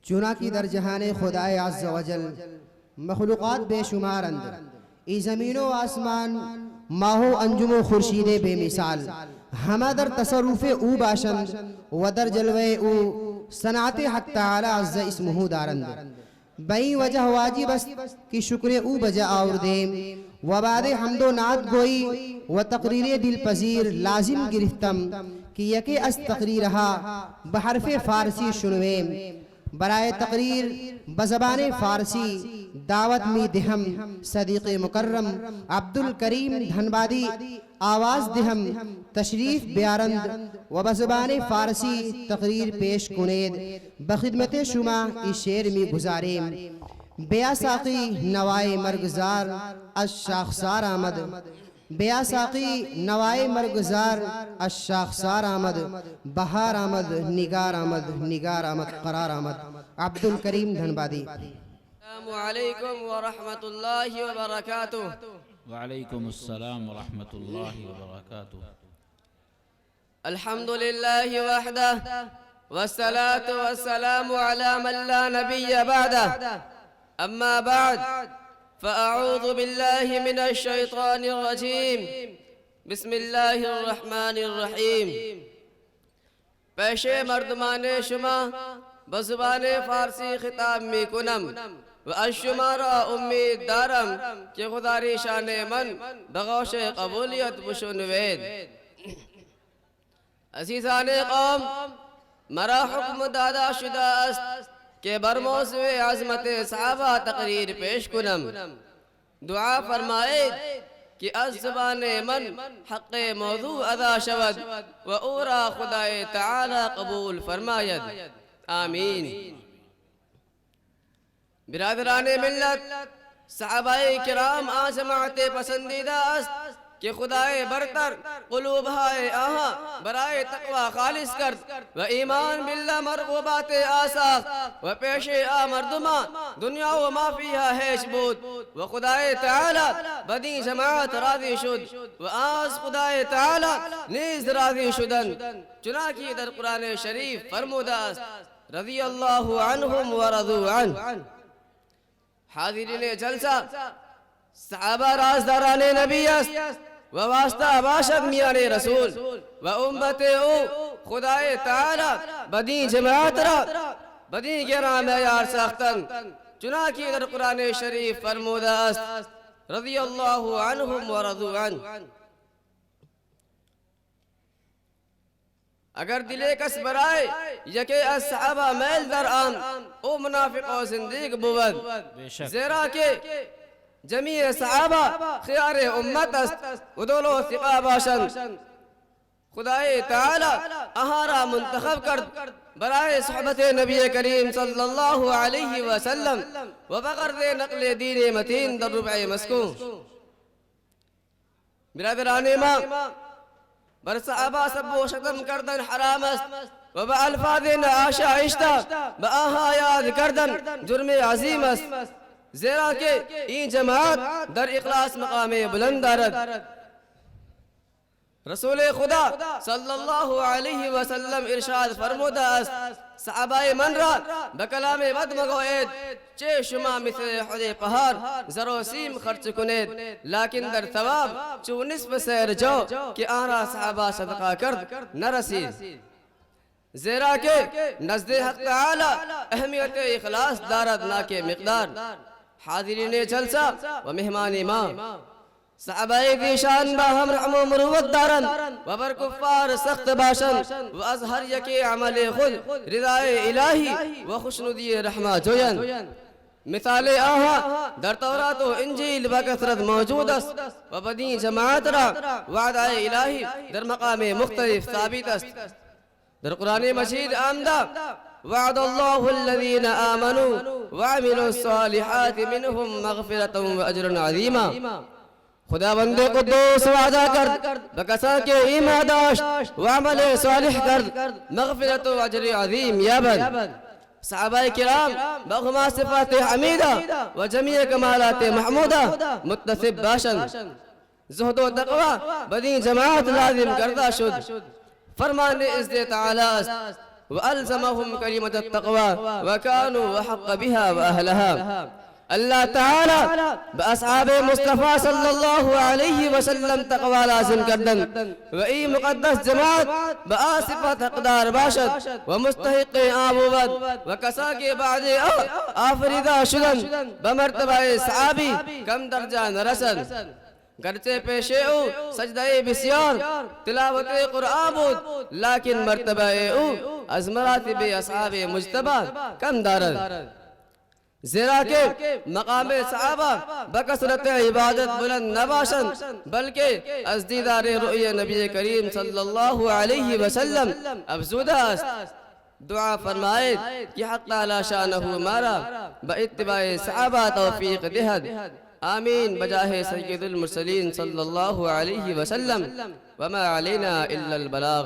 چنانکہ در جہان خدای عز و جل مخلوقات بے شمار اندر ای زمین و آسمان ماہ و انجم و خورشید بے مثال ہمہ در تصرف او باشند و در جلوے او صنعت حق تعالی عز اسمہ دارند بئی وجہ واجب است کہ شکر او بجا آور دیں و بعد حمد و نعت گوئی و تقریر دل پذیر لازم گرفتم کہ یکی از تقریرہا بحرف فارسی شنویم برائے تقریر بزبان فارسی دعوت می دہم صدیق مکرم عبدالکریم دھنبادی آواز دہم تشریف بیارند و بزبان فارسی تقریر پیش کنید بخدمت شما ای شعر می گزاریم بیا ساقی نوائے مرگزار از شاخسار آمد بیا ساقی نوائے مرگزار از شاخسار آمد بہار آمد نگار آمد نگار آمد قرار آمد عبدالکریم دھنبادی السلام علیکم ورحمۃ اللہ وبرکاتہ وعلیکم السلام ورحمۃ اللہ وبرکاتہ الحمد للہ وحدہ والصلاة والسلام على من لا نبی بعدہ اما بعد فأعوذ بالله من الشيطان الرجيم بسم الله الرحمن الرحیم پیش مردمان شما بزبان فارسی خطاب می کنم و از شما را امید دارم کہ خداری شان من بغوش قبولیت بشنوید عزیزان قوم مرا حکم دادا شدہ است کہ برموضوع عظمت صحابہ تقریر پیش کنم دعا فرمائید کہ از زبان من حق موضوع ادا شود و اورا خدای تعالی قبول فرماید آمین برادران ملت صحابہ کرام آجماعت پسندیدہ است کہ خدای برتر قلوب ہائے آہاں برائے تقوی خالص کرد و ایمان باللہ مرغوبات آساخ و پیش آ مردمان دنیا و ما فیہا حیش بود و خدای تعالی بدی جماعت راضی شد و آز خدای تعالی نیز راضی شدن چنانکہ در قرآن شریف فرمودہ است رضی اللہ عنہم و رضو عنہ حاضرین جلسہ صحابہ رازداران نبی است و واسطہ باشد میان رسول و امت او خدای تعالی بدی جماعت را بدی گراں معیار ساختن چنانکہ در قرآن شریف فرمودہ است رضی اللہ عنہم و رضو عنہ اگر دلے کس برائے یکے از صحابہ میل در آن او منافق و زندیق بود زیرا کہ جمیع صحابہ خیار امت است و دولو ثقہ باشند خدای تعالی اہارا منتخب کرد برائے صحبت نبی کریم صلی اللہ علیہ وسلم و بغرد نقل دین متین در ربع مسکون برادران امام بر صحابہ سب و شتم کردن حرام است و با الفاظ نعاشا عشتا با آہا یاد کردن جرم عظیم است زیرا کہ این جماعت در اخلاص مقام بلند دارد رسول خدا صلی اللہ علیہ وسلم ارشاد فرمودہ است صحابہ من را بکلام بد مگوید چے شما مثل حد پہار زر و سیم خرچ کنید لیکن در ثواب چو نصف سیر جو کہ آنرا صحابہ صدقہ کرد نرسید زیرا کہ نزد حق تعالی اہمیت اخلاص دارد نہ کہ مقدار حاضرین جلسہ و مہمان امام صحابہ دیشان باہم رحم و مروت دارن و بر کفار سخت باشن و از ہر یکی عمل خود رضای الہی و خوشنودی رحمہ جوین مثال آہا در تورات و انجیل بکثرت موجود است و بدین جماعت را وعدہ الہی در مقام مختلف ثابت است در قرآن مجید آمدہ وعد اللہ الذین آمنوا وعملوا الصالحات منہم مغفرة و اجر عظیمہ خدا بندے قدوس وعدہ کرد بکسا کے ایمان داشت وعمل صالح کرد مغفرت و اجر عظیم یابد صحابہ کرام بغما صفات حمیدہ و جمیع کمالات محمودہ متصف باشن زہد و تقوی بدین جماعت لازم کردہ شد فرمان عزت تعالی است وألزمهم كلمة التقوى وكانوا أحق بها وأهلها. اللہ تعالی بأصحاب مصطفیٰ صلی اللہ علیہ وسلم تقوی لازم کردن و ای مقدس جماعت بآصفت حقدار باشد و مستحق آبود و کسا کے بعد آفریدہ شدن بمرتبہ صحابی کم درجہ نرسد. گرچہ پیشے او سجدہ بسیار تلاوت قرآن بود لیکن مرتبہ او از مراتب اصحاب مجتبہ کم دارد. زیرا کہ مقام صحابہ بکثرت عبادت بلند نباشن بلکہ از دیدار رؤیہ نبی کریم صلی اللہ علیہ وسلم افزودہ است. دعا فرمائے کہ حق تعالی شانہ مارا با اتباع صحابہ توفیق دہد. آمین بجاہ سید المرسلین صلی اللہ علیہ وسلم وما علینا الا البلاغ.